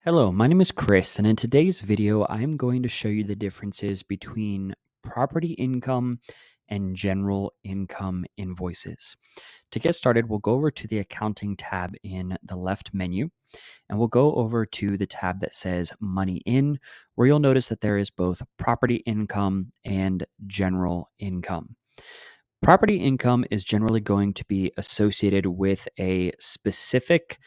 Hello, my name is Chris, and in today's video, I'm going to show you the differences between property income and general income invoices. To get started, we'll go over to the accounting tab in the left menu, and we'll go over to the tab that says money in, where you'll notice that there is both property income and general income. Property income is generally going to be associated with a specific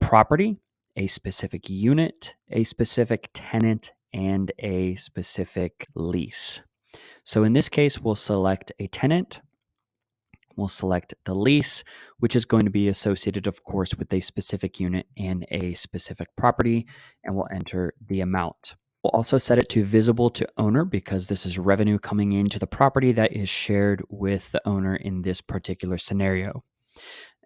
property, a specific unit, a specific tenant, and a specific lease. So in this case, we'll select a tenant, we'll select the lease, which is going to be associated, of course, with a specific unit and a specific property, and we'll enter the amount. We'll also set it to visible to owner because this is revenue coming into the property that is shared with the owner in this particular scenario.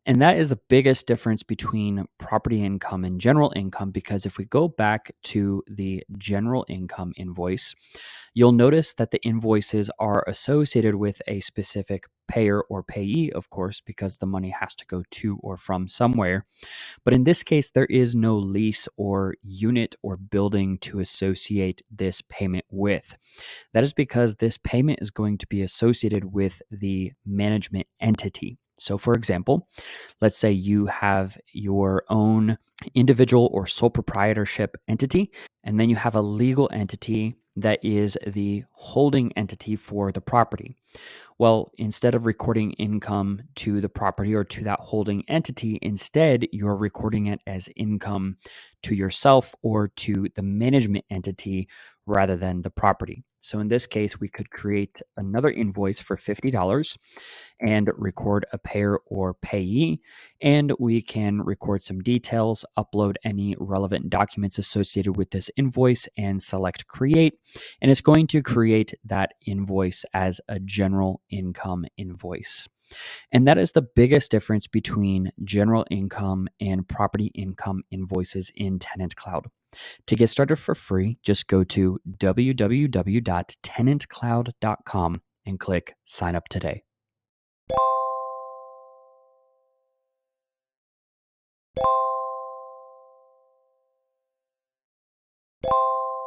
And that is the biggest difference between property income and general income, because if we go back to the general income invoice, you'll notice that the invoices are associated with a specific payer or payee, of course, because the money has to go to or from somewhere. But in this case, there is no lease or unit or building to associate this payment with. That is because this payment is going to be associated with the management entity. So, for example, let's say you have your own individual or sole proprietorship entity, and then you have a legal entity that is the holding entity for the property. Well, instead of recording income to the property or to that holding entity, instead you're recording it as income to yourself or to the management entity rather than the property. So in this case, we could create another invoice for $50 and record a payer or payee, and we can record some details, upload any relevant documents associated with this invoice, and select create. And it's going to create that invoice as a general income invoice. And that is the biggest difference between general income and property income invoices in TenantCloud. To get started for free, just go to www.tenantcloud.com and click sign up today.